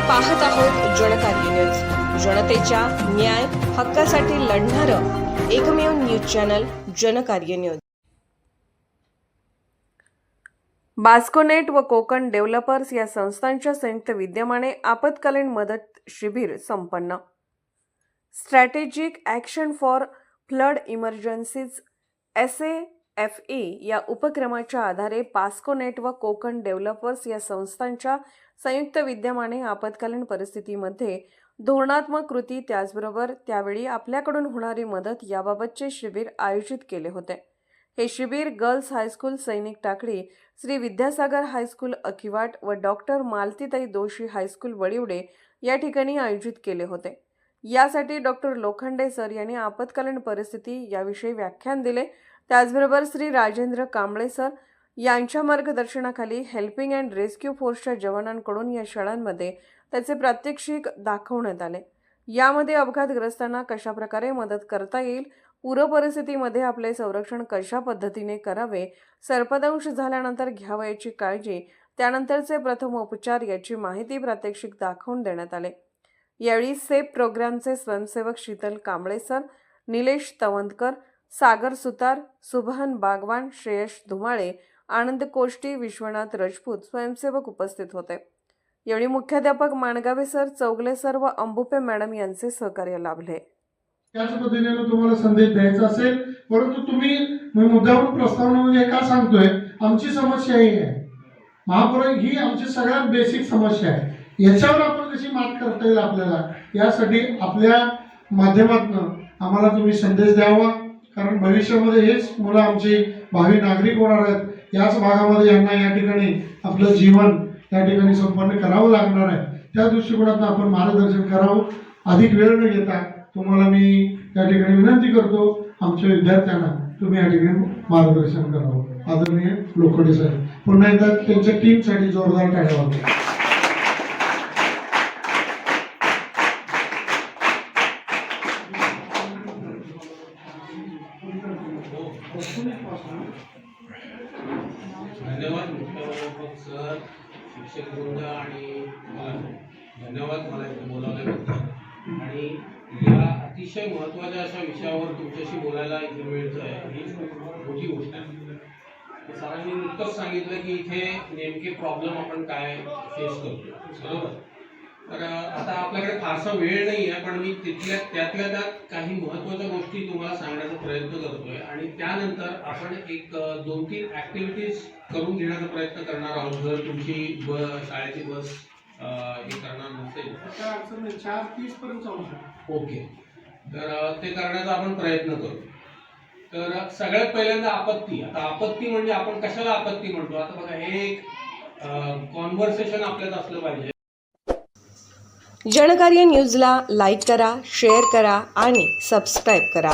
पाहत आहोत जनकार्य न्यूज, जनतेच्या न्याय हक्कासाठी लढणारं एकमेव न्यूज चॅनल जनकार्य न्यूज। बास्कोनेट व कोकण डेव्हलपर्स या संस्थांच्या संयुक्त विद्यमाने आपत्कालीन मदत शिबिर संपन्न। Strategic action for flood emergencies SAFE या उपक्रमाच्या आधारे बास्कोनेट व कोकण डेव्हलपर्स या संस्थांच्या संयुक्त विद्यमाने आपत्कालीन परिस्थितीमध्ये धोरणात्मक कृती त्याचबरोबर त्यावेळी आपल्याकडून होणारी मदत याबाबतचे शिबिर आयोजित केले होते। हे शिबिर गर्ल्स हायस्कूल सैनिक टाकळी, श्री विद्यासागर हायस्कूल अकिवाट व डॉक्टर मालतीताई दोशी हायस्कूल वळिवडे या ठिकाणी आयोजित केले होते। यासाठी डॉक्टर लोखंडे सर यांनी आपत्कालीन परिस्थिती याविषयी व्याख्यान दिले। त्याचबरोबर श्री राजेंद्र कांबळे सर यांच्या मार्गदर्शनाखाली हेल्पिंग अँड रेस्क्यू फोर्सच्या जवानांकडून या शाळांमध्ये त्याचे प्रात्यक्षिक दाखवण्यात आले। यामध्ये अपघातग्रस्तांना कशा प्रकारे मदत करता येईल, पूर परिस्थितीमध्ये आपले संरक्षण कशा पद्धतीने करावे, सर्पदंश झाल्यानंतर घ्यावयाची काळजी, त्यानंतरचे प्रथम उपचार याची माहिती प्रात्यक्षिक दाखवून देण्यात आले। यावेळी सेफ प्रोग्रामचे स्वयंसेवक शीतल कांबळे सर, निलेश तवंदकर, सागर सुतार, सुभान बागवान, श्रेयश धुमाळे, आनंद कोष्टी, विश्वनाथ राजपूत स्वयंसेवक उपस्थित होते। यावेळी मुख्याध्यापक माणगावे सर, चौगले सर व अंबुपे मॅडम यांचे सहकार्य लाभले। त्याच पद्धतीने तुम्हाला संदेश द्यायचा असेल, परंतु तुम्ही मुद्दावरून प्रस्तावना हे का सांगतोय, आमची समस्या ही आहे, महापूर ही आमची सगळ्यात बेसिक समस्या आहे, याच्यावर आपण कशी मात करता येईल आपल्याला, यासाठी आपल्या माध्यमातून आम्हाला तुम्ही संदेश द्यावा। कारण भविष्यामध्ये हेच मुलं आमची भावी नागरिक होणार आहेत। याच भागामध्ये यांना या ठिकाणी आपलं जीवन या ठिकाणी संपन्न करावं लागणार आहे। त्या दृष्टिकोनातून आपण मार्गदर्शन करावं। अधिक वेळ न घेता तुम्हाला मी या ठिकाणी विनंती करतो, आमच्या विद्यार्थ्यांना तुम्ही या ठिकाणी मार्गदर्शन करावं। आदरणीय लोखंडे साहेब, पुन्हा एकदा त्यांच्या टीमसाठी जोरदार टाळ्या वाजवा। धन्यवाद मुख्याध्यापक सर, शिक्षक वृंद आणि धन्यवाद मला इथे बोलावल्याबद्दल। आणि या अतिशय महत्त्वाच्या अशा विषयावर तुमच्याशी बोलायला इथे मिळतं आहे ही खूप मोठी गोष्ट आहे। सरांनी नुकतंच सांगितलं की इथे नेमके प्रॉब्लेम आपण काय फेस करतो, बरोबर। तर आता आपल्याकडे फारसा वेळ नाही आहे, पण मी त्यातल्या त्यात काही महत्त्वाच्या गोष्टी तुम्हाला सांगण्याचा प्रयत्न करतोय आणि त्यानंतर आपण एक 2-3 ॲक्टिव्हिटीज करून घेण्याचा प्रयत्न करणार आहोत। जर तुमची शाळेची बस हे करणार नसेल तर 4:30 पर्यंत चालू शकतो। ओके, तर ते करण्याचा आपण प्रयत्न करू। तर सगळ्यात पहिल्यांदा आपत्ती। आता आपत्ती म्हणजे आपण कशाला आपत्ती म्हणतो, आता बघा हे एक कॉन्व्हर्सेशन आपल्यात असलं पाहिजे। जनकार्य न्यूजला लाईक करा, शेअर करा आणि सबस्क्राईब करा।